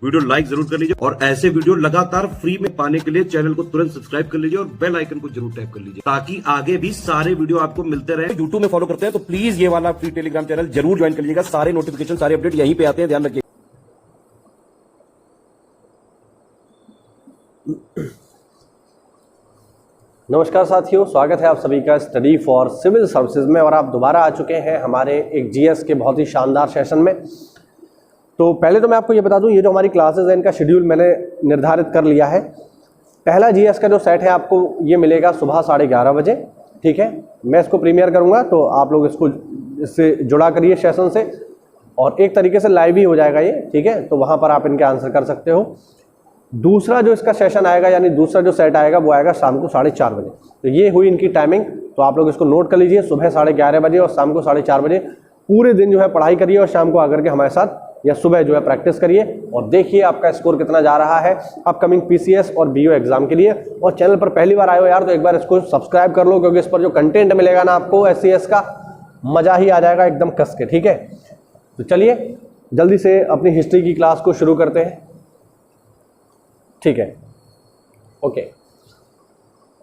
Video like जरूर कर लीजिए और ऐसे वीडियो लगातार फ्री में पाने के लिए चैनल को तुरंत सब्सक्राइब कर लीजिए और बेल आइकन को जरूर टैप कर लीजिए ताकि आगे भी सारे वीडियो आपको मिलते रहे। यूट्यूब में फॉलो करते हैं तो प्लीज ये वाला फ्री टेलीग्राम चैनल जरूर ज्वाइन कर लीजिएगा। सारे नोटिफिकेशन सारे अपडेट यहीं पे आते हैं, ध्यान रखिए। नमस्कार साथियों, स्वागत है आप सभी का स्टडी फॉर सिविल सर्विसेज में। और आप दोबारा आ चुके हैं हमारे एक जीएस के बहुत ही शानदार सेशन में। तो पहले तो मैं आपको ये बता दूं, ये जो हमारी क्लासेस है इनका शेड्यूल मैंने निर्धारित कर लिया है। पहला जीएस का जो सेट है आपको ये मिलेगा सुबह 11:30 बजे, ठीक है। मैं इसको प्रीमियर करूँगा तो आप लोग इससे जुड़ा करिए सेशन से, और एक तरीके से लाइव ही हो जाएगा ये, ठीक है। तो वहाँ पर आप इनके आंसर कर सकते हो। दूसरा जो इसका सेशन आएगा यानी दूसरा जो सेट आएगा वो आएगा शाम को 4:30 बजे। तो ये हुई इनकी टाइमिंग, तो आप लोग इसको नोट कर लीजिए। सुबह 11:30 बजे और शाम को 4:30 बजे पूरे दिन जो है पढ़ाई करिए और शाम को आकर के हमारे साथ या सुबह जो है प्रैक्टिस करिए और देखिए आपका स्कोर कितना जा रहा है अपकमिंग पीसीएस और बीओ एग्जाम के लिए। और चैनल पर पहली बार आए हो यार तो एक बार इसको सब्सक्राइब कर लो, क्योंकि इस पर जो कंटेंट मिलेगा ना आपको एससीएस का मजा ही आ जाएगा एकदम कस के, ठीक है। तो चलिए जल्दी से अपनी हिस्ट्री की क्लास को शुरू करते हैं, ठीक है। ओके,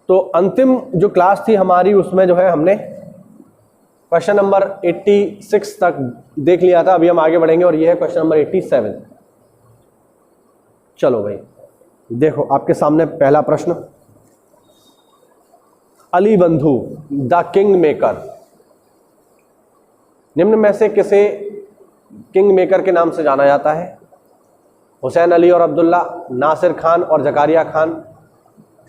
तो अंतिम जो क्लास थी हमारी उसमें जो है हमने क्वेश्चन नंबर 86 तक देख लिया था। अभी हम आगे बढ़ेंगे और ये है क्वेश्चन नंबर 87। चलो भाई देखो आपके सामने पहला प्रश्न, अली बंधु द किंग मेकर निम्न में से किसे किंग मेकर के नाम से जाना जाता है? हुसैन अली और अब्दुल्ला, नासिर खान और जकारिया खान,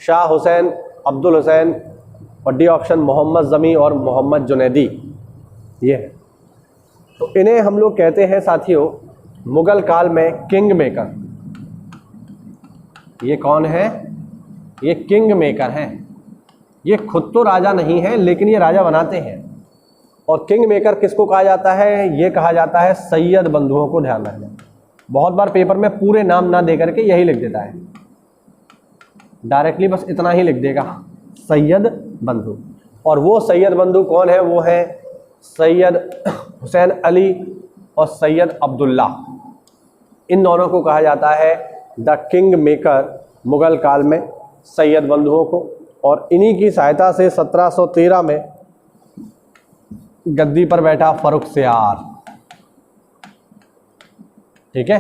शाह हुसैन, अब्दुल हुसैन, और डी ऑप्शन मोहम्मद जमी और मोहम्मद जुनैदी। ये है, तो इन्हें हम लोग कहते हैं साथियों मुगल काल में किंग मेकर। ये कौन है? ये किंग मेकर हैं। ये खुद तो राजा नहीं है लेकिन ये राजा बनाते हैं। और किंग मेकर किसको कहा जाता है? ये कहा जाता है सैयद बंधुओं को। ध्यान रखना, बहुत बार पेपर में पूरे नाम ना दे करके यही लिख देता है, डायरेक्टली बस इतना ही लिख देगा सैयद बंधु। और वो सैयद बंधु कौन है? वो है सैयद हुसैन अली और सैयद अब्दुल्ला। इन दोनों को कहा जाता है द किंग मेकर मुगल काल में, सैयद बंधुओं को। और इन्हीं की सहायता से 1713 में गद्दी पर बैठा फर्रुखसियार, ठीक है।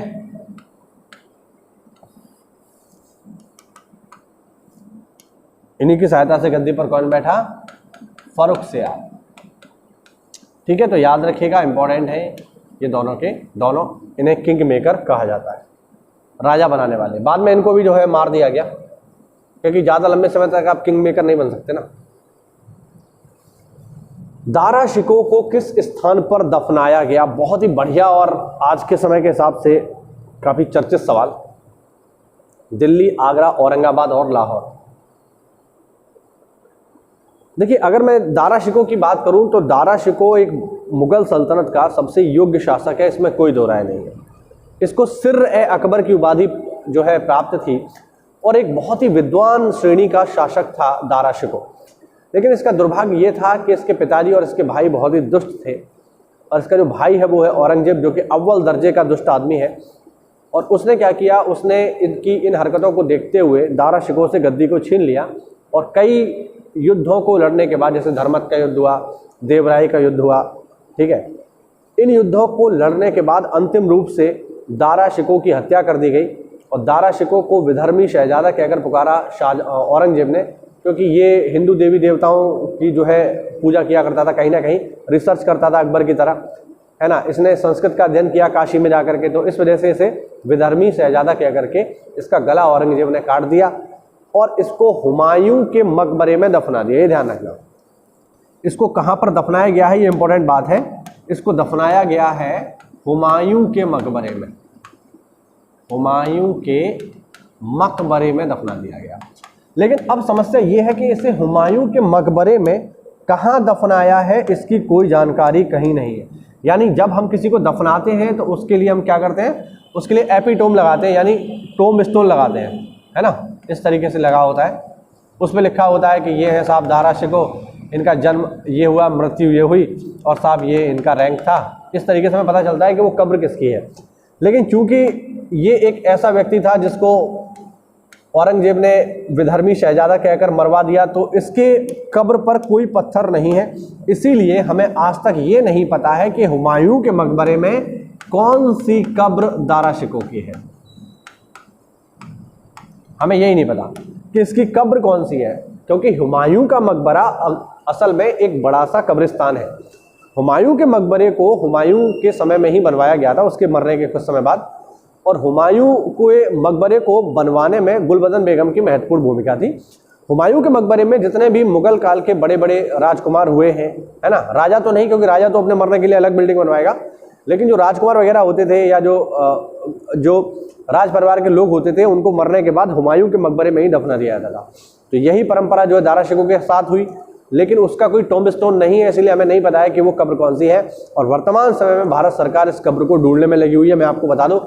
इन्हीं की सहायता से गद्दी पर कौन बैठा? फर्रुखसियार, ठीक है। तो याद रखिएगा, इंपॉर्टेंट है ये दोनों के दोनों। इन्हें किंग मेकर कहा जाता है, राजा बनाने वाले। बाद में इनको भी जो है मार दिया गया, क्योंकि ज्यादा लंबे समय तक आप किंग मेकर नहीं बन सकते ना। दारा शिकोह को किस स्थान पर दफनाया गया? बहुत ही बढ़िया और आज के समय के हिसाब से काफी चर्चित सवाल। दिल्ली, आगरा, औरंगाबाद और लाहौर। देखिए, अगर मैं दारा शिकोह की बात करूं तो दारा शिकोह एक मुगल सल्तनत का सबसे योग्य शासक है, इसमें कोई दो राय नहीं है। इसको सिर-ए-अकबर की उपाधि जो है प्राप्त थी और एक बहुत ही विद्वान श्रेणी का शासक था दारा शिकोह। लेकिन इसका दुर्भाग्य ये था कि इसके पिताजी और इसके भाई बहुत ही दुष्ट थे, और इसका जो भाई है वो है औरंगजेब, जो कि अव्वल दर्जे का दुष्ट आदमी है। और उसने क्या किया, उसने इनकी इन हरकतों को देखते हुए दारा शिकोह से गद्दी को छीन लिया। और कई युद्धों को लड़ने के बाद, जैसे धर्मत का युद्ध हुआ, देवराई का युद्ध हुआ, ठीक है, इन युद्धों को लड़ने के बाद अंतिम रूप से दारा शिकोह की हत्या कर दी गई। और दारा शिकोह को विधर्मी शहजादा कहकर पुकारा औरंगजेब ने, क्योंकि ये हिंदू देवी देवताओं की जो है पूजा किया करता था, कहीं ना कहीं रिसर्च करता था अकबर की तरह, है ना। इसने संस्कृत का अध्ययन किया काशी में जाकर के, तो इस वजह से इसे विधर्मी शहजादा कह करके इसका गला औरंगजेब ने काट दिया और इसको हुमायूं के मकबरे में दफना दिया। ये ध्यान रखना, इसको कहाँ पर दफनाया गया है, ये इंपॉर्टेंट बात है। इसको दफनाया गया है हुमायूं के मकबरे में, हुमायूं के मकबरे में दफना दिया गया। लेकिन अब समस्या ये है कि इसे हुमायूं के मकबरे में कहाँ दफनाया है इसकी कोई जानकारी कहीं नहीं है। यानी जब हम किसी को दफनाते हैं तो उसके लिए हम क्या करते हैं, उसके लिए एपिटोम लगाते हैं, यानी टोम स्टोन लगाते हैं, है ना। इस तरीके से लगा होता है, उसमें लिखा होता है कि ये है साहब दारा शिकोह, इनका जन्म ये हुआ, मृत्यु ये हुई, और साहब ये इनका रैंक था। इस तरीके से हमें पता चलता है कि वो कब्र किसकी है। लेकिन चूंकि ये एक ऐसा व्यक्ति था जिसको औरंगजेब ने विधर्मी शहजादा कहकर मरवा दिया, तो इसके कब्र पर कोई पत्थर नहीं है। इसीलिए हमें आज तक ये नहीं पता है कि हुमायूं के मकबरे में कौन सी कब्र दारा शिकोह की है। हमें यही नहीं पता कि इसकी कब्र कौन सी है, क्योंकि हुमायूं का मकबरा असल में एक बड़ा सा कब्रिस्तान है। हुमायूं के मकबरे को हुमायूं के समय में ही बनवाया गया था, उसके मरने के कुछ समय बाद। और हुमायूं के मकबरे को बनवाने में गुलबदन बेगम की महत्वपूर्ण भूमिका थी। हुमायूं के मकबरे में जितने भी मुगल काल के बड़े बड़े राजकुमार हुए हैं, है ना, राजा तो नहीं, क्योंकि राजा तो अपने मरने के लिए अलग बिल्डिंग बनवाएगा, लेकिन जो राजकुमार वगैरह होते थे या जो राज परिवार के लोग होते थे, उनको मरने के बाद हुमायूं के मकबरे में ही दफना दिया जाता था। तो यही परंपरा जो है दारा शिकोह के साथ हुई, लेकिन उसका कोई टॉम्ब स्टोन नहीं है, इसलिए हमें नहीं पता है कि वो कब्र कौन सी है। और वर्तमान समय में भारत सरकार इस कब्र को ढूंढने में लगी हुई है। मैं आपको बता दूं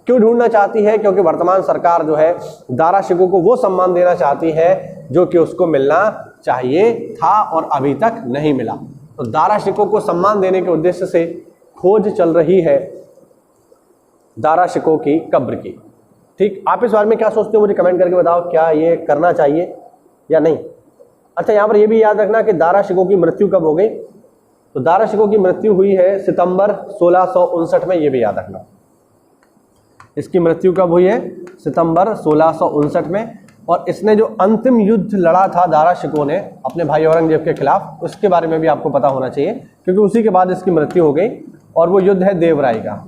क्यों ढूंढना चाहती है, क्योंकि वर्तमान सरकार जो है दारा शिकोह को वो सम्मान देना चाहती है जो कि उसको मिलना चाहिए था और अभी तक नहीं मिला। तो दारा शिकोह को सम्मान देने के उद्देश्य से खोज चल रही है दारा शिकोह की कब्र की। ठीक, आप इस बारे में क्या सोचते हो, मुझे कमेंट करके बताओ, क्या ये करना चाहिए या नहीं। अच्छा, यहाँ पर ये भी याद रखना कि दारा शिकोह की मृत्यु कब हो गई। तो दारा शिकोह की मृत्यु हुई है सितंबर 1659 में, ये भी याद रखना। इसकी मृत्यु कब हुई है? सितंबर 1659 में। और इसने जो अंतिम युद्ध लड़ा था दारा शिकोह ने अपने भाई औरंगजेब के खिलाफ, उसके बारे में भी आपको पता होना चाहिए, क्योंकि उसी के बाद इसकी मृत्यु हो गई। और वो युद्ध है देवराई का।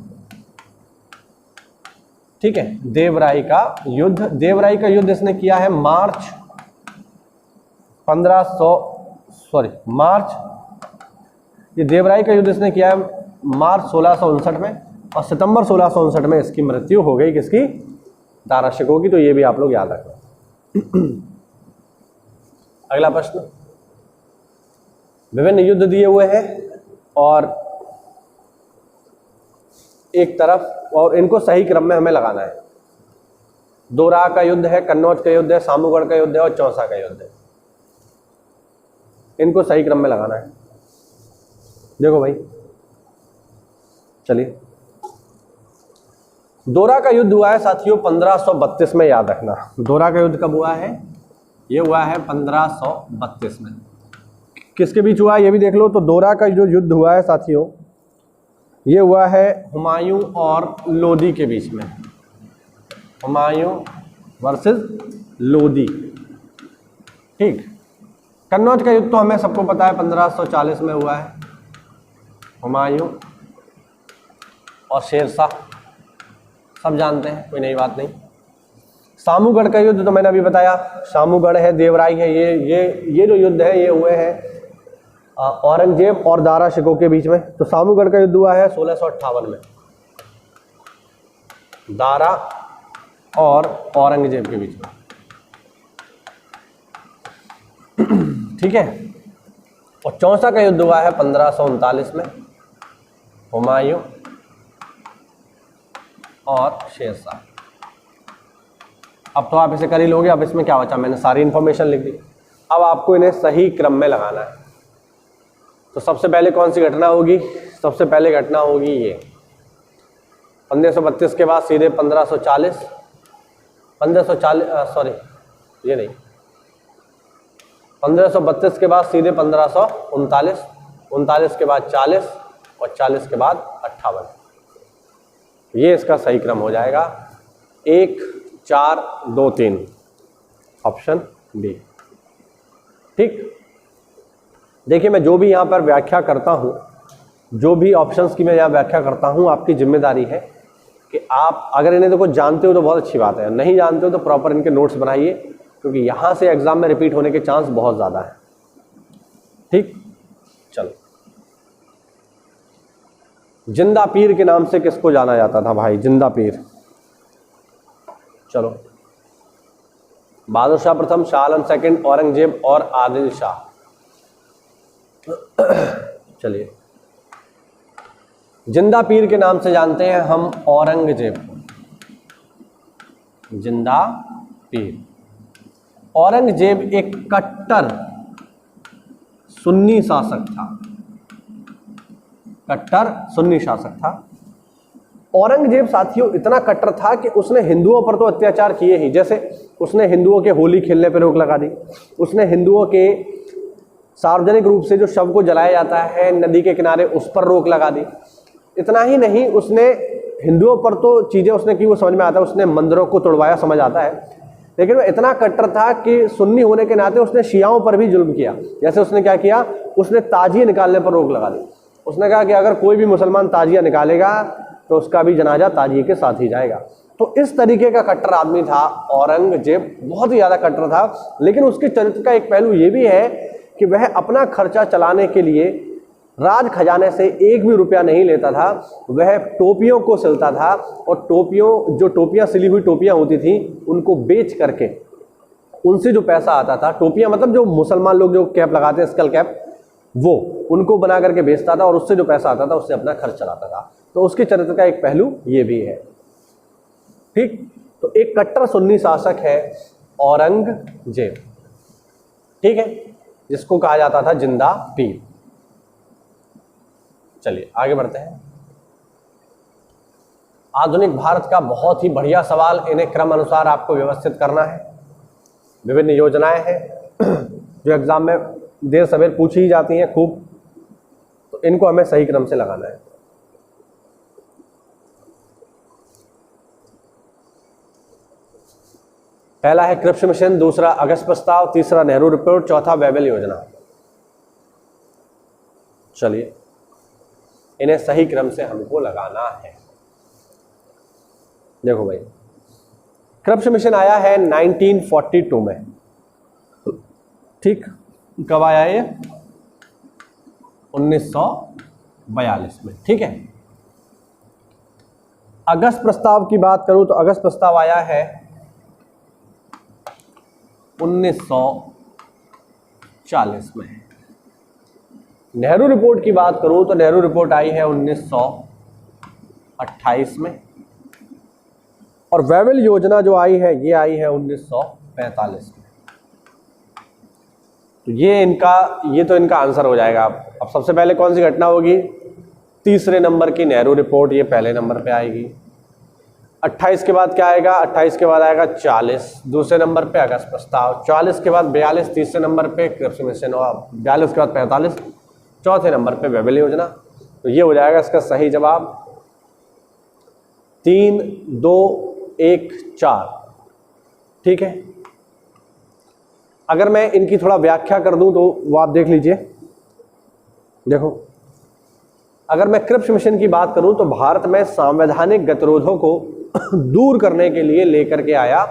ठीक है, देवराई का युद्ध। देवराई का युद्ध इसने किया है मार्च 1659 में, और सितंबर 1659 में इसकी मृत्यु हो गई। किसकी? दारा शिकोह की। तो ये भी आप लोग याद रखना। अगला प्रश्न, विभिन्न युद्ध दिए हुए हैं और एक तरफ, और इनको सही क्रम में हमें लगाना है। दोराह का युद्ध है, कन्नौज का युद्ध है, सामूगढ़ का युद्ध है और चौसा का युद्ध है। इनको सही क्रम में लगाना है। देखो भाई, चलिए, दोराह का युद्ध हुआ है साथियों 1532 में, याद रखना। दोराह का युद्ध कब हुआ है? ये हुआ है 1532 में। किसके बीच हुआ है ये भी देख लो। तो दोराह का जो युद्ध हुआ है साथियों, ये हुआ है हुमायूं और लोदी के बीच में। हुमायूं वर्सेस लोदी। ठीक, कन्नौज का युद्ध तो हमें सबको पता है 1540 में हुआ है। हुमायूं और शेरशाह सब जानते हैं, कोई नई बात नहीं। सामूगढ़ का युद्ध तो मैंने अभी बताया, सामूगढ़ है, देवराई है। ये जो युद्ध है ये हुए हैं औरंगजेब और दारा शिकोह के बीच में। तो सामूगढ़ का युद्ध हुआ है 1658 में, दारा और औरंगजेब के बीच में। ठीक है, और चौसा का युद्ध हुआ है 1539 में, हुमायूं और शेरशाह। अब तो आप इसे कर ही लोगे। अब इसमें क्या बचा, मैंने सारी इंफॉर्मेशन लिख दी। अब आपको इन्हें सही क्रम में लगाना है। तो सबसे पहले कौन सी घटना होगी? सबसे पहले घटना होगी ये 1532 के बाद सीधे 1540, 1540 सॉरी ये नहीं, 1532 के बाद सीधे 1539, 39 के बाद 40 और 40 के बाद 58। ये इसका सही क्रम हो जाएगा 1 4 2 3, ऑप्शन बी। ठीक, देखिए मैं जो भी यहाँ पर व्याख्या करता हूँ, जो भी ऑप्शंस की मैं यहाँ व्याख्या करता हूँ, आपकी जिम्मेदारी है कि आप अगर इन्हें देखो जानते हो तो बहुत अच्छी बात है, नहीं जानते हो तो प्रॉपर इनके नोट्स बनाइए, क्योंकि यहाँ से एग्जाम में रिपीट होने के चांस बहुत ज़्यादा है। ठीक, चलो, जिंदा पीर के नाम से किसको जाना जाता था भाई? जिंदा पीर। चलो, बहादुर शाह प्रथम, शाह आलम सेकंड, औरंगजेब और आदिल शाह। चलिए, जिंदा पीर के नाम से जानते हैं हम औरंगजेब को। जिंदा पीर। औरंगजेब एक कट्टर सुन्नी शासक था, कट्टर सुन्नी शासक था। औरंगजेब साथियों इतना कट्टर था कि उसने हिंदुओं पर तो अत्याचार किए ही, जैसे उसने हिंदुओं के होली खेलने पर रोक लगा दी, उसने हिंदुओं के सार्वजनिक रूप से जो शव को जलाया जाता है नदी के किनारे उस पर रोक लगा दी। इतना ही नहीं, उसने हिंदुओं पर तो चीज़ें उसने की वो समझ में आता है, उसने मंदिरों को तोड़वाया समझ आता है, लेकिन वो इतना कट्टर था कि सुन्नी होने के नाते उसने शियाओं पर भी जुल्म किया। जैसे उसने क्या किया, उसने ताजिए निकालने पर रोक लगा दी। उसने कहा कि अगर कोई भी मुसलमान ताजिया निकालेगा तो उसका भी जनाजा ताजिए के साथ ही जाएगा। तो इस तरीके का कट्टर आदमी था औरंगजेब, बहुत ही ज़्यादा कट्टर था। लेकिन उसके चरित्र का एक पहलू ये भी है कि वह अपना खर्चा चलाने के लिए राज खजाने से एक भी रुपया नहीं लेता था। वह टोपियों को सिलता था और टोपियाँ सिली हुई टोपियाँ होती थी उनको बेच करके उनसे जो पैसा आता था, टोपियाँ मतलब जो मुसलमान लोग जो कैप लगाते हैं स्कल कैप, वो उनको बना करके बेचता था और उससे जो पैसा आता था उससे अपना खर्च चलाता था। तो उसके चरित्र का एक पहलू ये भी है। ठीक, तो एक कट्टर सुन्नी शासक है औरंगजेब, ठीक है, जिसको कहा जाता था जिंदा पीर। चलिए आगे बढ़ते हैं। आधुनिक भारत का बहुत ही बढ़िया सवाल, इन्हें क्रम अनुसार आपको व्यवस्थित करना है। विभिन्न योजनाएं हैं जो एग्जाम में देर सवेर पूछी ही जाती हैं खूब, तो इनको हमें सही क्रम से लगाना है। पहला है क्रिप्स मिशन, दूसरा अगस्त प्रस्ताव, तीसरा नेहरू रिपोर्ट, चौथा वेबल योजना। चलिए इन्हें सही क्रम से हमको लगाना है। देखो भाई, क्रिप्स मिशन आया है 1942 में, ठीक, कब आया ये? 1942 में, ठीक है। अगस्त प्रस्ताव की बात करूं तो अगस्त प्रस्ताव आया है 1940 में। नेहरू रिपोर्ट की बात करूं तो नेहरू रिपोर्ट आई है 1928 में, और वेबल योजना जो आई है ये आई है 1945 में। तो ये तो इनका आंसर हो जाएगा। अब सबसे पहले कौन सी घटना होगी? तीसरे नंबर की नेहरू रिपोर्ट, ये पहले नंबर पे आएगी। 28 के बाद क्या आएगा? 28 के बाद आएगा 40, दूसरे नंबर पे अगस्त प्रस्ताव। 40 के बाद 42, तीसरे नंबर पे क्रिप्स मिशन, और 42 के बाद 45, चौथे नंबर पे वेबल योजना। तो ये हो जाएगा इसका सही जवाब 3, 2, 1, 4, ठीक है। अगर मैं इनकी थोड़ा व्याख्या कर दूं तो वो आप देख लीजिए। देखो, अगर मैं क्रिप्स मिशन की बात करूं तो भारत में संवैधानिक गतिरोधों को दूर करने के लिए लेकर के आया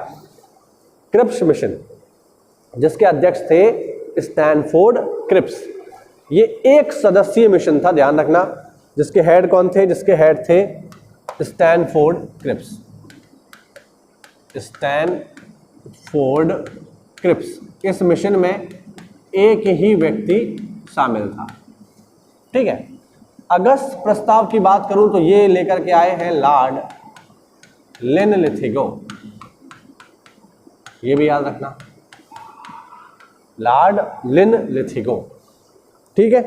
क्रिप्स मिशन, जिसके अध्यक्ष थे स्टैनफोर्ड क्रिप्स। ये एक सदस्यीय मिशन था, ध्यान रखना। जिसके हेड कौन थे? जिसके हेड थे स्टैनफोर्ड क्रिप्स। Stanford Cripps. इस मिशन में एक ही व्यक्ति शामिल था, ठीक है। अगस्त प्रस्ताव की बात करूं तो ये लेकर के आए हैं लॉर्ड लिनलिथिगो, ये भी याद रखना, लॉर्ड लिनलिथिगो, ठीक है।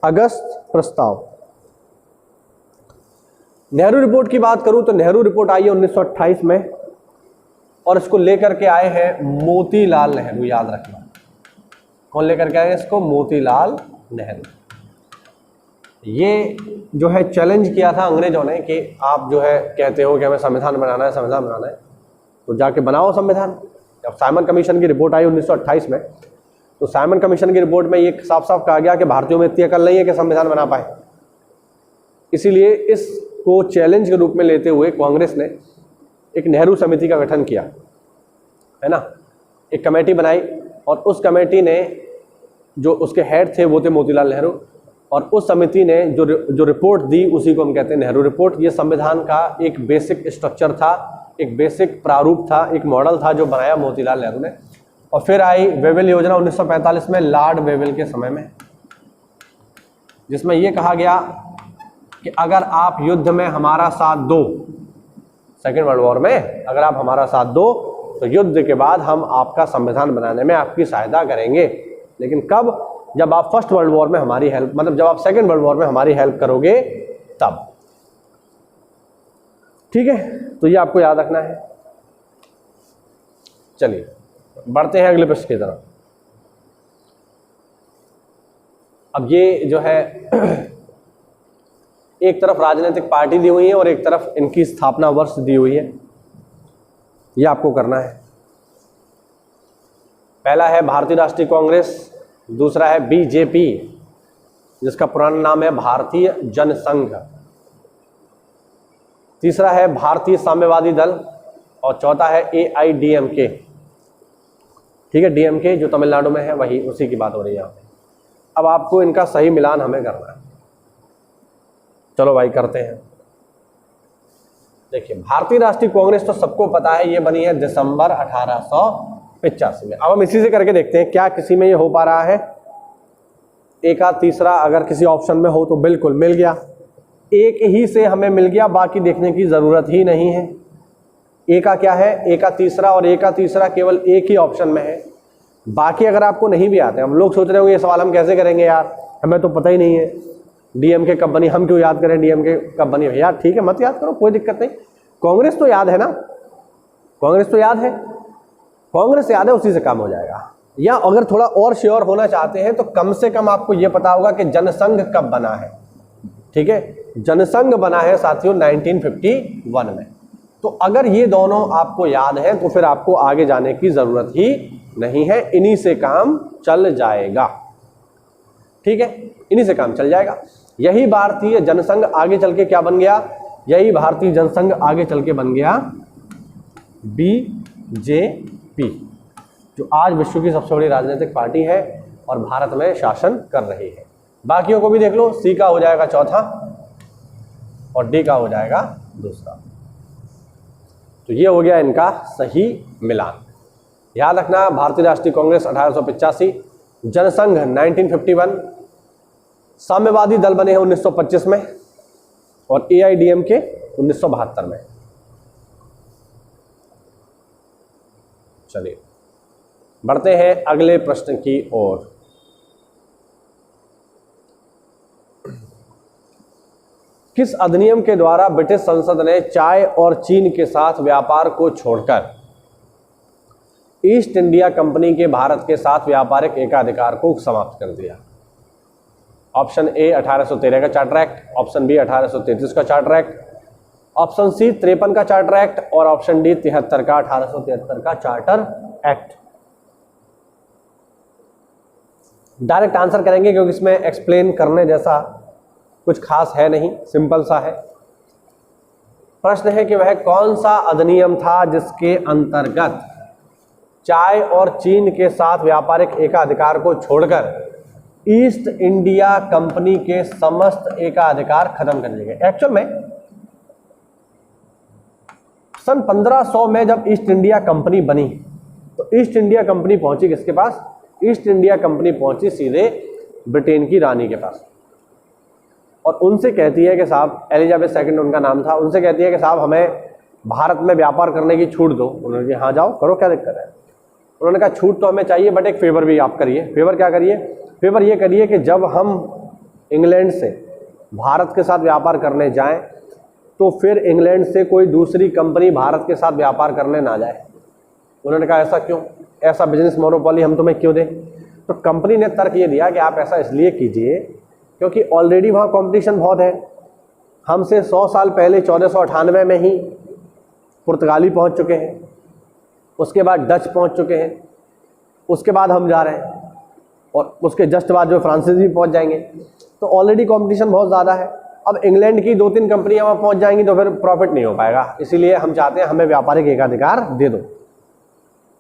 अगस्त प्रस्ताव। नेहरू रिपोर्ट की बात करूं तो नेहरू रिपोर्ट आई है 1928 में, और इसको लेकर के आए हैं मोतीलाल नेहरू, याद रखना। कौन लेकर के आए हैं इसको? मोतीलाल नेहरू। ये जो है चैलेंज किया था अंग्रेजों ने कि आप जो है कहते हो कि हमें संविधान बनाना है, संविधान बनाना है, तो जाके बनाओ संविधान। जब साइमन कमीशन की रिपोर्ट आई 1928 में, तो साइमन कमीशन की रिपोर्ट में ये साफ साफ कहा गया कि भारतीयों में इतनी अकल नहीं है कि संविधान बना पाए। इसीलिए इसको चैलेंज के रूप में लेते हुए कांग्रेस ने एक नेहरू समिति का गठन किया, है ना। एक कमेटी बनाई, और उस कमेटी ने जो उसके हेड थे वो थे मोतीलाल नेहरू, और उस समिति ने जो रिपोर्ट दी उसी को हम कहते हैं नेहरू रिपोर्ट। ये संविधान का एक बेसिक स्ट्रक्चर था, एक बेसिक प्रारूप था, एक मॉडल था जो बनाया मोतीलाल नेहरू ने। और फिर आई वेबल योजना 1945 में, लॉर्ड वेबल के समय में, जिसमें यह कहा गया कि अगर आप युद्ध में हमारा साथ दो, सेकेंड वर्ल्ड वॉर में अगर आप हमारा साथ दो तो युद्ध के बाद हम आपका संविधान बनाने में आपकी सहायता करेंगे। लेकिन कब? जब आप फर्स्ट वर्ल्ड वॉर में हमारी हेल्प, मतलब जब आप सेकेंड वर्ल्ड वॉर में हमारी हेल्प करोगे तब। ठीक है, तो ये आपको याद रखना है। चलिए बढ़ते हैं अगले प्रश्न की तरफ। अब ये जो है एक तरफ राजनीतिक पार्टी दी हुई है और एक तरफ इनकी स्थापना वर्ष दी हुई है, ये आपको करना है। पहला है भारतीय राष्ट्रीय कांग्रेस, दूसरा है बीजेपी जिसका पुराना नाम है भारतीय जनसंघ, तीसरा है भारतीय साम्यवादी दल और चौथा है AIDMK। ठीक है, डीएमके जो तमिलनाडु में है वही, उसी की बात हो रही है यहाँ पे। अब आपको इनका सही मिलान हमें करना है। चलो भाई करते हैं। देखिए भारतीय राष्ट्रीय कांग्रेस तो सबको पता है, ये बनी है दिसंबर 1885 में। अब हम इसी से करके देखते हैं क्या किसी में ये हो पा रहा है। एक आध तीसरा अगर किसी ऑप्शन में हो तो बिल्कुल मिल गया, एक ही से हमें मिल गया, बाकी देखने की जरूरत ही नहीं है। एक का क्या है, एक का तीसरा, और एक का तीसरा केवल एक ही ऑप्शन में है। बाकी अगर आपको नहीं भी आते, हम लोग सोच रहे होंगे ये सवाल हम कैसे करेंगे यार, हमें तो पता ही नहीं है डीएमके कब बनी, हम क्यों याद करें डीएमके कब बनी। भैया ठीक है मत याद करो, कोई दिक्कत नहीं, कांग्रेस तो याद है ना, कांग्रेस तो याद है, कांग्रेस याद है, उसी से काम हो जाएगा। या अगर थोड़ा और श्योर होना चाहते हैं तो कम से कम आपको ये पता होगा कि जनसंघ कब बना है। ठीक है, जनसंघ बना है साथियों 1951 में। तो अगर ये दोनों आपको याद है तो फिर आपको आगे जाने की जरूरत ही नहीं है, इन्हीं से काम चल जाएगा। ठीक है, इन्हीं से काम चल जाएगा। यही भारतीय जनसंघ आगे चल के क्या बन गया, यही भारतीय जनसंघ आगे चल के बन गया बीजेपी, जो आज विश्व की सबसे बड़ी राजनीतिक पार्टी है और भारत में शासन कर रही है। बाकियों को भी देख लो, सी का हो जाएगा चौथा और डी का हो जाएगा दूसरा। तो ये हो गया इनका सही मिलान। याद रखना, भारतीय राष्ट्रीय कांग्रेस 1885, जनसंघ 1951, साम्यवादी दल बने हैं 1925 में और AIDMK 1972 में। चलिए बढ़ते हैं अगले प्रश्न की ओर। किस अधिनियम के द्वारा ब्रिटिश संसद ने चाय और चीन के साथ व्यापार को छोड़कर ईस्ट इंडिया कंपनी के भारत के साथ व्यापारिक एकाधिकार को समाप्त कर दिया? ऑप्शन ए 1813 का चार्टर एक्ट, ऑप्शन बी 1833 का चार्टर एक्ट, ऑप्शन सी 53 का चार्टर एक्ट और ऑप्शन डी 73 का 1873 का चार्टर एक्ट। डायरेक्ट आंसर करेंगे क्योंकि इसमें एक्सप्लेन करने जैसा कुछ खास है नहीं, सिंपल सा है। प्रश्न है कि वह कौन सा अधिनियम था जिसके अंतर्गत चाय और चीन के साथ व्यापारिक एकाधिकार को छोड़कर ईस्ट इंडिया कंपनी के समस्त एकाधिकार खत्म कर दिए गए। एक्चुअल में सन 1500 में जब ईस्ट इंडिया कंपनी बनी तो ईस्ट इंडिया कंपनी पहुंची किसके पास? ईस्ट इंडिया कंपनी पहुंची सीधे ब्रिटेन की रानी के पास और उनसे कहती है कि साहब, एलिजाबेथ सेकंड उनका नाम था, उनसे कहती है कि साहब हमें भारत में व्यापार करने की छूट दो। उन्होंने कहा हाँ जाओ करो, क्या दिक्कत है। उन्होंने कहा छूट तो हमें चाहिए बट एक फेवर भी आप करिए। फेवर क्या करिए? फेवर ये करिए कि जब हम इंग्लैंड से भारत के साथ व्यापार करने जाएं तो फिर इंग्लैंड से कोई दूसरी कंपनी भारत के साथ व्यापार करने ना जाए। उन्होंने कहा ऐसा क्यों, ऐसा बिजनेस मोनोपोली हम तुम्हें क्यों दें? तो कंपनी ने तर्क ये दिया कि आप ऐसा इसलिए कीजिए क्योंकि ऑलरेडी वहाँ कंपटीशन बहुत है। हमसे 100 साल पहले 1498 में ही पुर्तगाली पहुँच चुके हैं, उसके बाद डच पहुँच चुके हैं, उसके बाद हम जा रहे हैं और उसके जस्ट बाद जो फ्रांसीसी भी पहुँच जाएंगे। तो ऑलरेडी कंपटीशन बहुत ज़्यादा है। अब इंग्लैंड की 2-3 कंपनियाँ वहाँ पहुँच जाएंगी तो फिर प्रॉफिट नहीं हो पाएगा, इसीलिए हम चाहते हैं हमें व्यापारिक एकाधिकार दे दो।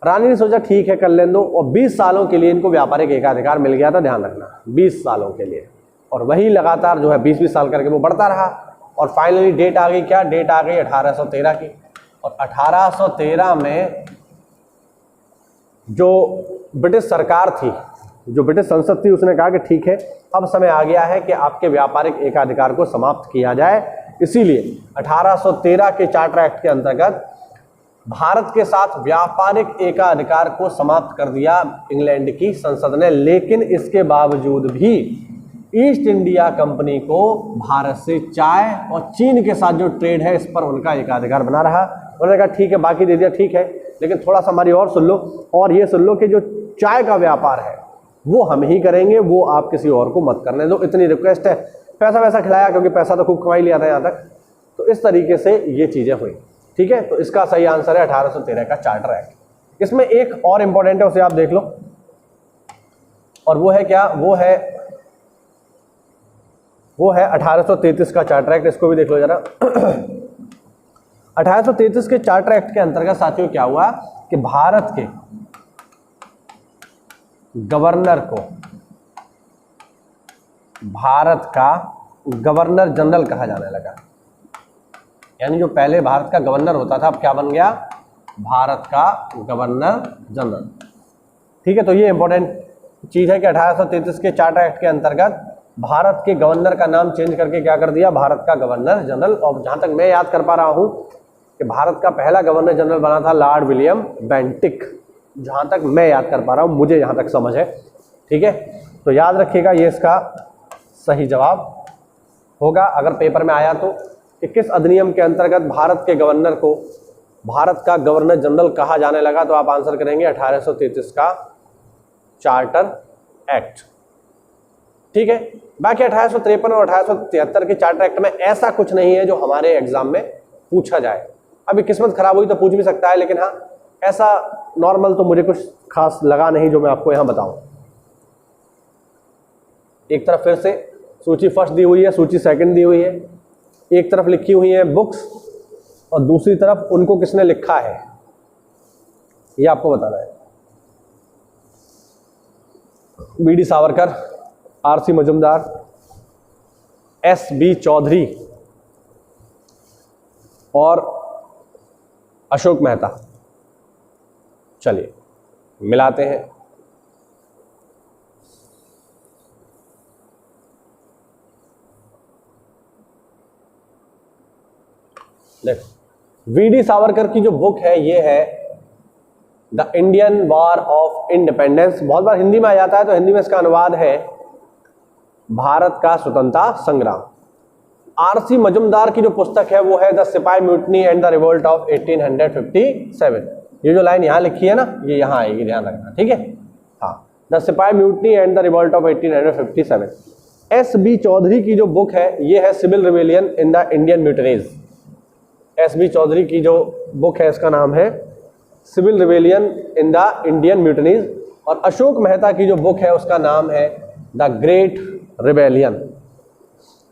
रानी ने सोचा ठीक है कर लें दो और 20 सालों के लिए इनको व्यापारिक एकाधिकार मिल गया था, ध्यान रखना 20 सालों के लिए। और वही लगातार जो है 20-20 साल करके वो बढ़ता रहा और फाइनली डेट आ गई, क्या डेट आ गई 1813 की। और 1813 में जो ब्रिटिश सरकार थी, जो ब्रिटिश संसद थी, उसने कहा कि ठीक है अब समय आ गया है कि आपके व्यापारिक एकाधिकार को समाप्त किया जाए। इसीलिए 1813 के चार्टर एक्ट के अंतर्गत भारत के साथ व्यापारिक एकाधिकार को समाप्त कर दिया इंग्लैंड की संसद ने। लेकिन इसके बावजूद भी ईस्ट इंडिया कंपनी को भारत से चाय और चीन के साथ जो ट्रेड है इस पर उनका एकाधिकार बना रहा। उन्होंने कहा ठीक है, बाकी दे दिया, ठीक है, लेकिन थोड़ा सा हमारी और सुन लो, और ये सुन लो कि जो चाय का व्यापार है वो हम ही करेंगे, वो आप किसी और को मत करने दो, इतनी रिक्वेस्ट है। पैसा वैसा खिलाया, क्योंकि पैसा तो खूब कमाई लिया था यहाँ तक। तो इस तरीके से ये चीज़ें हुई। ठीक है, तो इसका सही आंसर है 1813 का चार्टर एक्ट। इसमें एक और इंपॉर्टेंट है, उसे आप देख लो, और वो है क्या, वो है 1833 का चार्टर एक्ट। इसको भी देख लो जरा। 1833 के चार्टर एक्ट के अंतर्गत साथियों क्या हुआ कि भारत के गवर्नर को भारत का गवर्नर जनरल कहा जाने लगा। यानी जो पहले भारत का गवर्नर होता था, अब क्या बन गया, भारत का गवर्नर जनरल। ठीक है, तो ये इंपॉर्टेंट चीज है कि 1833 के चार्टर एक्ट के अंतर्गत भारत के गवर्नर का नाम चेंज करके क्या कर दिया, भारत का गवर्नर जनरल। और जहां तक मैं याद कर पा रहा हूं कि भारत का पहला गवर्नर जनरल बना था लॉर्ड विलियम बेंटिक, जहां तक मैं याद कर पा रहा हूं, मुझे जहां तक समझ है। ठीक है, तो याद रखिएगा, ये इसका सही जवाब होगा अगर पेपर में आया तो, कि किस अधिनियम के अंतर्गत भारत के गवर्नर को भारत का गवर्नर जनरल कहा जाने लगा। तो आप आंसर करेंगे 1833 का चार्टर एक्ट। ठीक है, बाकी 1853 और 1873 के चार्टर एक्ट में ऐसा कुछ नहीं है जो हमारे एग्जाम में पूछा जाए। अभी किस्मत खराब हुई तो पूछ भी सकता है, लेकिन हाँ ऐसा नॉर्मल तो मुझे कुछ खास लगा नहीं जो मैं आपको यहां बताऊं। एक तरफ फिर से सूची फर्स्ट दी हुई है, सूची सेकंड दी हुई है, एक तरफ लिखी हुई है बुक्स और दूसरी तरफ उनको किसने लिखा है ये आपको बताना है। B D Savarkar, R C Majumdar, S B Chaudhary और अशोक मेहता। चलिए मिलाते हैं। देखो, वीडी सावरकर की जो बुक है ये है the Indian war of independence. बहुत बार हिंदी में आ जाता है, तो हिंदी में इसका अनुवाद है भारत का स्वतंत्रता संग्राम। आरसी मजुमदार की जो पुस्तक है वो है the sipahi mutiny and the revolt of 1857। ये जो लाइन यहाँ लिखी है ना, ये यहाँ आएगी, ध्यान रखना। ठीक है, हाँ, the sipahi mutiny and the revolt of 1857। S B Chaudhuri की जो बुक है ये है civil rebellion in the Indian mutinies. S B Chaudhuri की जो बुक है इसका नाम है civil rebellion in the Indian mutinies. और अशोक मेहता की जो बुक है उसका नाम है द ग्रेट रिबेलियन।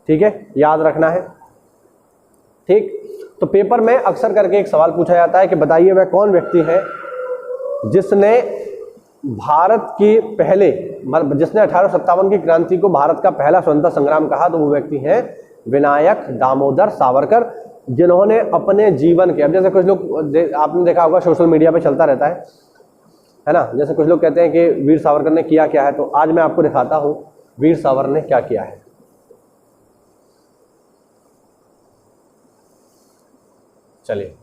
ठीक है, याद रखना है। ठीक, तो पेपर में अक्सर करके एक सवाल पूछा जाता है कि बताइए वह कौन व्यक्ति है जिसने भारत की पहले, जिसने 1857 की क्रांति को भारत का पहला स्वतंत्रता संग्राम कहा। तो वो व्यक्ति है विनायक दामोदर सावरकर, जिन्होंने अपने जीवन के, अब जैसे कुछ लोग आपने देखा होगा सोशल मीडिया पे चलता रहता है ना, जैसे कुछ लोग कहते हैं कि वीर सावरकर ने किया क्या है। तो आज मैं आपको दिखाता हूं वीर सावरकर ने क्या किया है। चलिए,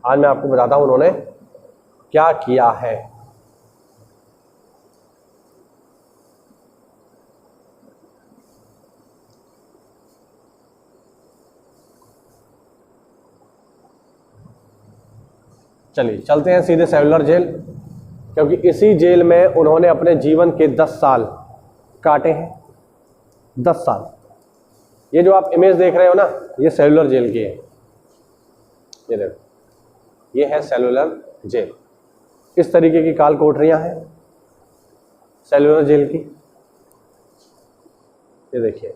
आज मैं आपको बताता हूं उन्होंने क्या किया है। चलिए चलते हैं सीधे सेलुलर जेल, क्योंकि इसी जेल में उन्होंने अपने जीवन के 10 साल काटे हैं। 10 साल। ये जो आप इमेज देख रहे हो ना, ये सेलुलर जेल की है। ये देखो, ये है सेलुलर जेल। इस तरीके की काल कोठरियां हैं सेलुलर जेल की। ये देखिए,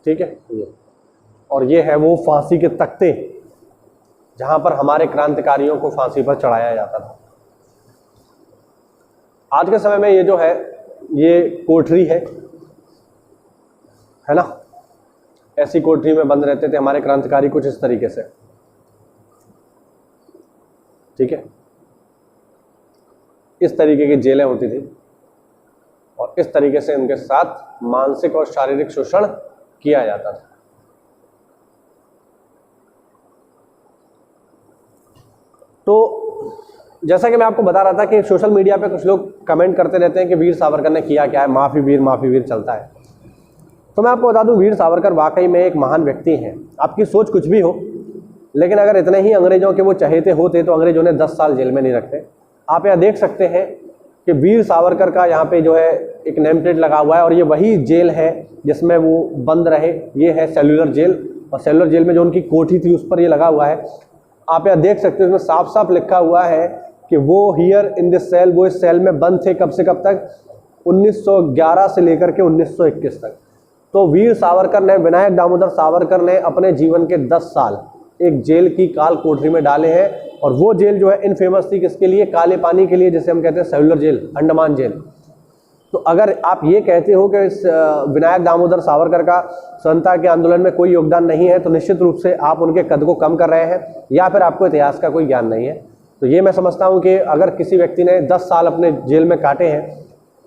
ठीक है, ये, और ये है वो फांसी के तख्ते जहां पर हमारे क्रांतिकारियों को फांसी पर चढ़ाया जाता था। आज के समय में ये जो है ये कोठरी है ना, ऐसी कोठरी में बंद रहते थे हमारे क्रांतिकारी कुछ इस तरीके से। ठीक है, इस तरीके की जेलें होती थी और इस तरीके से उनके साथ मानसिक और शारीरिक शोषण किया जाता था। तो जैसा कि मैं आपको बता रहा था कि सोशल मीडिया पे कुछ लोग कमेंट करते रहते हैं कि वीर सावरकर ने किया क्या है, माफ़ी वीर चलता है। तो मैं आपको बता दूं, वीर सावरकर वाकई में एक महान व्यक्ति हैं। आपकी सोच कुछ भी हो, लेकिन अगर इतने ही अंग्रेजों के वो चहेते होते तो अंग्रेजों ने 10 साल जेल में नहीं रखते। आप यहाँ देख सकते हैं कि वीर सावरकर का यहाँ पे जो है एक नेम प्लेट लगा हुआ है, और ये वही जेल है जिसमें वो बंद रहे। ये है सेलुलर जेल, और सेलुलर जेल में जो उनकी कोठी थी उस पर ये लगा हुआ है। आप यहाँ देख सकते हो, इसमें साफ साफ लिखा हुआ है कि वो हियर इन दिस सेल, वो इस सेल में बंद थे कब से कब तक, 1911 से लेकर के 1921 तक। तो वीर सावरकर ने, विनायक दामोदर सावरकर ने अपने जीवन के 10 साल एक जेल की काल कोठरी में डाले हैं। और वो जेल जो है इनफेमस थी किसके लिए, काले पानी के लिए, जिसे हम कहते हैं सेलुलर जेल, अंडमान जेल। तो अगर आप ये कहते हो कि इस विनायक दामोदर सावरकर का स्वतंत्रता के आंदोलन में कोई योगदान नहीं है, तो निश्चित रूप से आप उनके कद को कम कर रहे हैं, या फिर आपको इतिहास का कोई ज्ञान नहीं है। तो ये मैं समझता हूँ कि अगर किसी व्यक्ति ने 10 साल अपने जेल में काटे हैं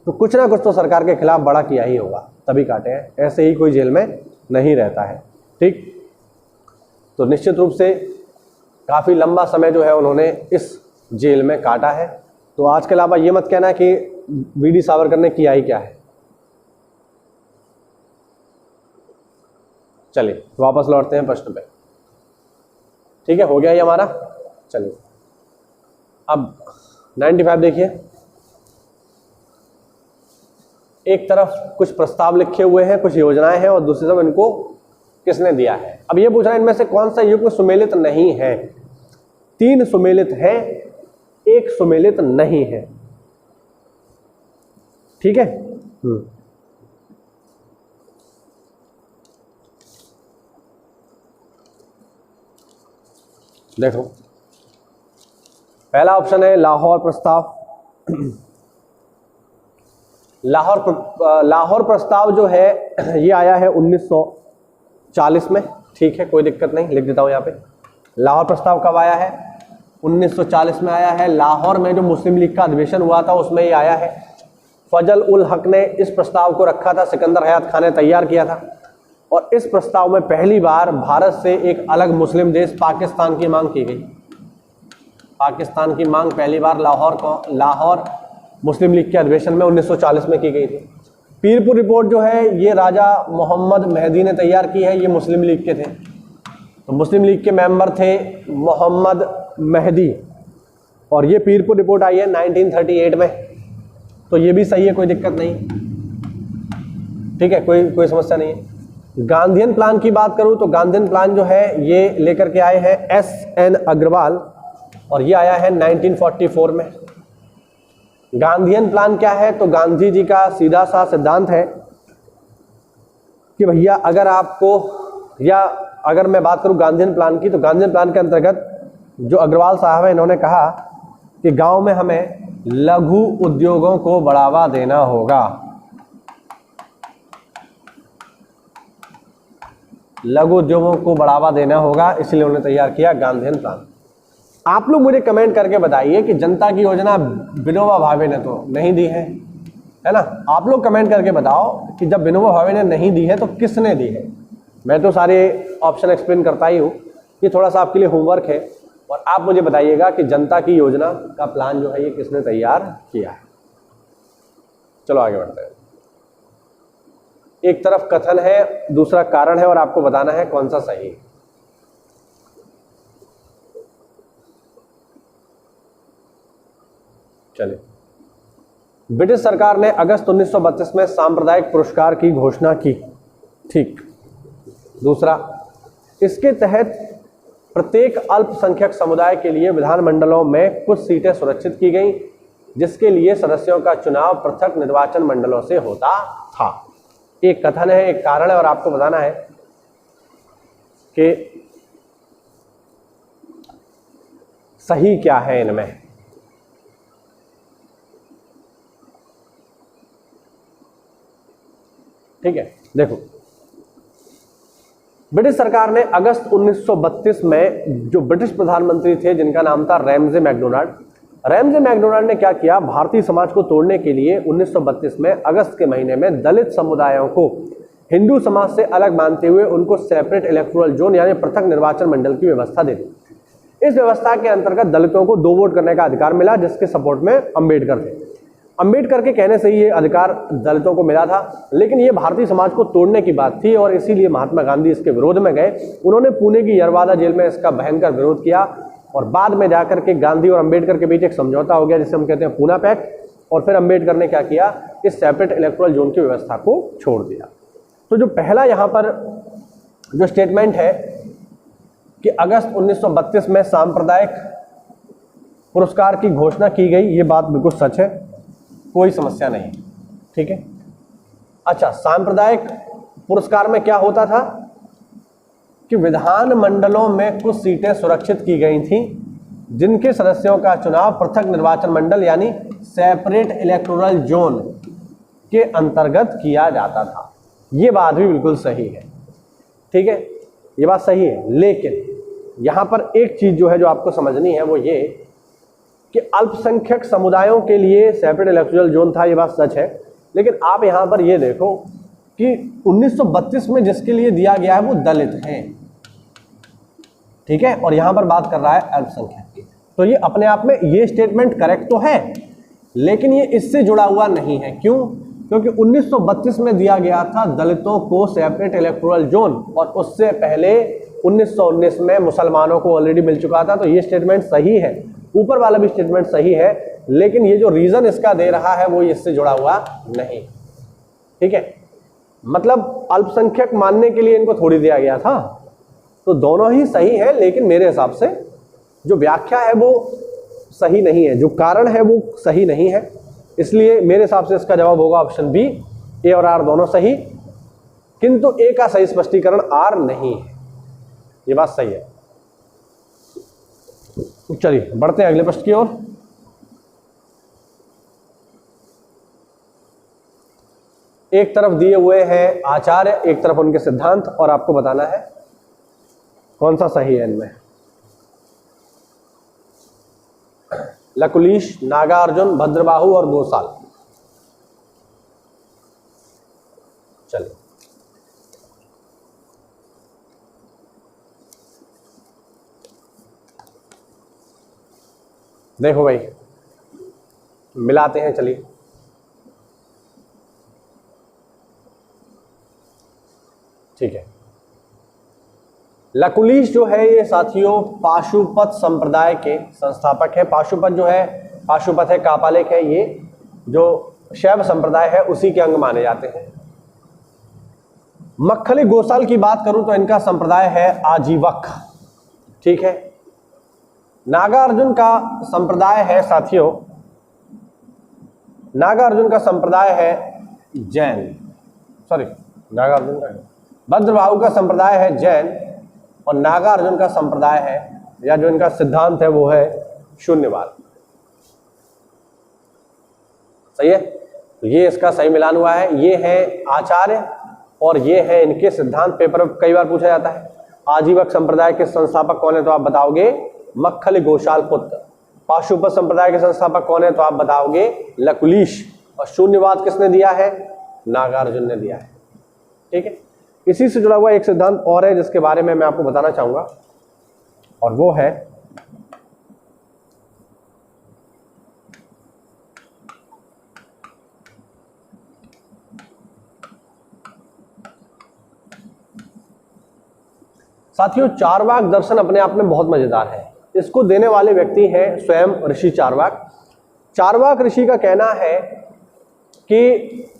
तो कुछ ना कुछ तो सरकार के खिलाफ बड़ा किया ही होगा, तभी काटे हैं। ऐसे ही कोई जेल में नहीं रहता है। ठीक, तो निश्चित रूप से काफ़ी लंबा समय जो है उन्होंने इस जेल में काटा है। तो आज के अलावा ये मत कहना कि वीडी सावरकर ने किया ही क्या है। चलिए वापस लौटते हैं प्रश्न पे। ठीक है, हो गया ये हमारा। चलिए अब 95 देखिए। एक तरफ कुछ प्रस्ताव लिखे हुए हैं, कुछ योजनाएं हैं, और दूसरी तरफ इनको किसने दिया है। अब ये पूछ रहा है इनमें से कौन सा युग्म सुमेलित नहीं है। 3 सुमेलित है, 1 सुमेलित नहीं है। ठीक है, देखो पहला ऑप्शन है लाहौर प्रस्ताव। लाहौर प्रस्ताव जो है ये आया है 1940 में। ठीक है, कोई दिक्कत नहीं, लिख देता हूं यहाँ पे। लाहौर प्रस्ताव कब आया है, 1940 में आया है। लाहौर में जो मुस्लिम लीग का अधिवेशन हुआ था उसमें ये आया है। फजल उल हक ने इस प्रस्ताव को रखा था, सिकंदर हयात खान ने तैयार किया था, और इस प्रस्ताव में पहली बार भारत से एक अलग मुस्लिम देश पाकिस्तान की मांग की गई। पाकिस्तान की मांग पहली बार लाहौर मुस्लिम लीग के अधिवेशन में 1940 में की गई थी। पीरपुर रिपोर्ट जो है ये राजा मोहम्मद मेहदी ने तैयार की है, ये मुस्लिम लीग के थे। तो मुस्लिम लीग के मेंबर थे मोहम्मद मेहदी, और ये पीरपुर रिपोर्ट आई है 1938 में। तो ये भी सही है, कोई दिक्कत नहीं। ठीक है, कोई समस्या नहीं है। गांधीयन प्लान की बात करूं तो गांधीयन प्लान जो है ये लेकर के आए हैं SN अग्रवाल, और ये आया है 1944 में। गांधीयन प्लान क्या है, तो गांधी जी का सीधा सा सिद्धांत है कि भैया अगर मैं बात करूं गांधीयन प्लान की, तो गांधीयन प्लान के अंतर्गत जो अग्रवाल साहब है इन्होंने कहा कि गांव में हमें लघु उद्योगों को बढ़ावा देना होगा। लघु उद्योगों को बढ़ावा देना होगा, इसलिए उन्होंने तैयार किया गांधीयन प्लान। आप लोग मुझे कमेंट करके बताइए कि जनता की योजना विनोबा भावे ने तो नहीं दी है ना। आप लोग कमेंट करके बताओ कि जब विनोबा भावे ने नहीं दी है तो किसने दी है। मैं तो सारे ऑप्शन एक्सप्लेन करता ही हूँ, ये थोड़ा सा आपके लिए होमवर्क है। और आप मुझे बताइएगा कि जनता की योजना का प्लान जो है ये किसने तैयार किया है। चलो आगे बढ़ते हैं। एक तरफ कथन है, दूसरा कारण है, और आपको बताना है कौन सा सही है। चलिए, ब्रिटिश सरकार ने अगस्त 1932 में सांप्रदायिक पुरस्कार की घोषणा की। ठीक। दूसरा, इसके तहत प्रत्येक अल्पसंख्यक समुदाय के लिए विधानमंडलों में कुछ सीटें सुरक्षित की गई, जिसके लिए सदस्यों का चुनाव पृथक निर्वाचन मंडलों से होता था। एक कथन है, एक कारण है, और आपको बताना है कि सही क्या है इनमें। ठीक है, देखो ब्रिटिश सरकार ने अगस्त 1932 में जो ब्रिटिश प्रधानमंत्री थे जिनका नाम था रैमजे मैकडोनाल्ड ने क्या किया, भारतीय समाज को तोड़ने के लिए 1932 में अगस्त के महीने में दलित समुदायों को हिंदू समाज से अलग मानते हुए उनको सेपरेट इलेक्टोरल जोन यानी पृथक निर्वाचन मंडल की व्यवस्था दे दी। इस व्यवस्था के अंतर्गत दलितों को 2 वोट करने का अधिकार मिला, जिसके सपोर्ट में अंबेडकर थे। अंबेडकर के कहने से ही ये अधिकार दलितों को मिला था, लेकिन ये भारतीय समाज को तोड़ने की बात थी और इसीलिए महात्मा गांधी इसके विरोध में गए। उन्होंने पुणे की यरवादा जेल में इसका भयंकर विरोध किया और बाद में जाकर के गांधी और अंबेडकर के बीच एक समझौता हो गया, जिसे हम कहते हैं पूना पैक्ट। और फिर अंबेडकर ने क्या किया, इस सेपरेट इलेक्टोरल जोन की व्यवस्था को छोड़ दिया। तो जो पहला यहाँ पर जो स्टेटमेंट है कि अगस्त 1932 में सांप्रदायिक पुरस्कार की घोषणा की गई, ये बात बिल्कुल सच है, कोई समस्या नहीं, ठीक है। अच्छा, सांप्रदायिक पुरस्कार में क्या होता था कि विधान मंडलों में कुछ सीटें सुरक्षित की गई थीं, जिनके सदस्यों का चुनाव पृथक निर्वाचन मंडल यानी सेपरेट इलेक्टोरल जोन के अंतर्गत किया जाता था। ये बात भी बिल्कुल सही है, ठीक है, ये बात सही है। लेकिन यहाँ पर एक चीज़ जो है जो आपको समझनी है वो ये कि अल्पसंख्यक समुदायों के लिए सेपरेट इलेक्टोरल जोन था, ये बात सच है। लेकिन आप यहाँ पर ये देखो कि 1932 में जिसके लिए दिया गया है वो दलित हैं, ठीक है, और यहाँ पर बात कर रहा है अल्पसंख्यक की। तो ये अपने आप में ये स्टेटमेंट करेक्ट तो है, लेकिन ये इससे जुड़ा हुआ नहीं है। क्यों? क्योंकि 1932 में दिया गया था दलितों को सेपरेट इलेक्टोरल जोन, और उससे पहले 1919 में मुसलमानों को ऑलरेडी मिल चुका था। तो ये स्टेटमेंट सही है, ऊपर वाला भी स्टेटमेंट सही है, लेकिन ये जो रीजन इसका दे रहा है वो इससे जुड़ा हुआ नहीं, ठीक है। मतलब अल्पसंख्यक मानने के लिए इनको थोड़ी दिया गया था। तो दोनों ही सही है, लेकिन मेरे हिसाब से जो व्याख्या है वो सही नहीं है, जो कारण है वो सही नहीं है। इसलिए मेरे हिसाब से इसका जवाब होगा ऑप्शन बी, ए और आर दोनों सही, किंतु ए का सही स्पष्टीकरण आर नहीं है। ये बात सही है। चलिए बढ़ते हैं अगले प्रश्न की ओर। एक तरफ दिए हुए हैं आचार्य, एक तरफ उनके सिद्धांत, और आपको बताना है कौन सा सही है इनमें। लकुलीश, नागार्जुन, भद्रबाहु और गोसाल। चलिए देखो भाई, मिलाते हैं। चलिए ठीक है। लकुलीश जो है ये साथियों पाशुपत संप्रदाय के संस्थापक है। पाशुपत जो है, पाशुपत है, कापालिक है, ये जो शैव संप्रदाय है उसी के अंग माने जाते हैं। मक्खली गोसाल की बात करूं तो इनका संप्रदाय है आजीवक, ठीक है। नागार्जुन का संप्रदाय है साथियों, नागार्जुन का संप्रदाय है जैन, सॉरी नागार्जुन का, भद्रबाहु का संप्रदाय है जैन, और नागार्जुन का संप्रदाय है या जो इनका सिद्धांत है वो है शून्यवाद। सही है, तो ये इसका सही मिलान हुआ है। ये है आचार्य और ये है इनके सिद्धांत। पेपर में कई बार पूछा जाता है आजीवक संप्रदाय के संस्थापक कौन है, तो आप बताओगे मक्खली गोशाल पुत्र। पाशुपत संप्रदाय के संस्थापक कौन है, तो आप बताओगे लकुलीश। और शून्यवाद किसने दिया है, नागार्जुन ने दिया है, ठीक है। इसी से जुड़ा हुआ एक सिद्धांत और है जिसके बारे में मैं आपको बताना चाहूंगा, और वो है साथियों चारवाक दर्शन अपने आप में बहुत मजेदार है। इसको देने वाले व्यक्ति हैं स्वयं ऋषि चारवाक। चारवाक ऋषि का कहना है कि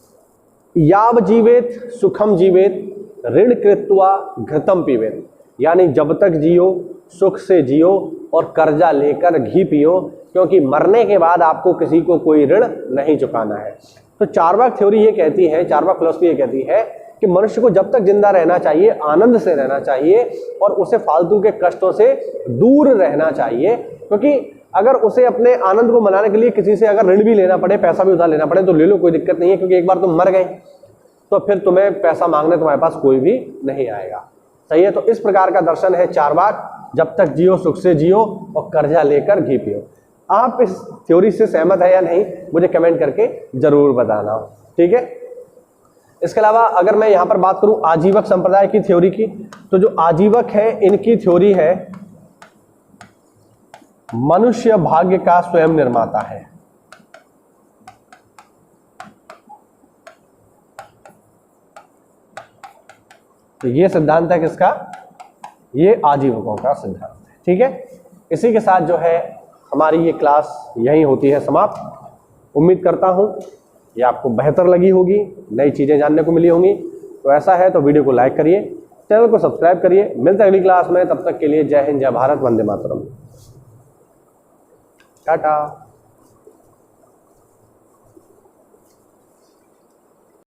याव जीवेत सुखम जीवेत ऋण कृत्वा घृतम पीवेत, यानी जब तक जियो सुख से जियो और कर्जा लेकर घी पियो, क्योंकि मरने के बाद आपको किसी को कोई ऋण नहीं चुकाना है। तो चारवाक थ्योरी ये कहती है, चारवाक फिलॉसफी ये कहती है कि मनुष्य को जब तक जिंदा रहना चाहिए आनंद से रहना चाहिए और उसे फालतू के कष्टों से दूर रहना चाहिए, क्योंकि अगर उसे अपने आनंद को मनाने के लिए किसी से अगर ऋण भी लेना पड़े, पैसा भी उधार लेना पड़े तो ले लो, कोई दिक्कत नहीं है, क्योंकि एक बार तुम मर गए तो फिर तुम्हें पैसा मांगने तुम्हारे पास कोई भी नहीं आएगा। सही है, तो इस प्रकार का दर्शन है चारवाक, जब तक जियो सुख से जियो और कर्जा लेकर घी पियो। आप इस थ्योरी से सहमत है या नहीं मुझे कमेंट करके जरूर बताना, ठीक है। इसके अलावा अगर मैं यहाँ पर बात करूँ आजीवक संप्रदाय की थ्योरी की, तो जो आजीवक है इनकी थ्योरी है मनुष्य भाग्य का स्वयं निर्माता है। तो ये सिद्धांत है किसका? ये आजीवकों का सिद्धांत है। ठीक है, इसी के साथ जो है हमारी ये क्लास यहीं होती है समाप्त। उम्मीद करता हूं ये आपको बेहतर लगी होगी, नई चीजें जानने को मिली होंगी। तो ऐसा है तो वीडियो को लाइक करिए, चैनल को सब्सक्राइब करिए। मिलते हैं अगली क्लास में, तब तक के लिए जय हिंद, जय भारत, वंदे मातरम, टाटा।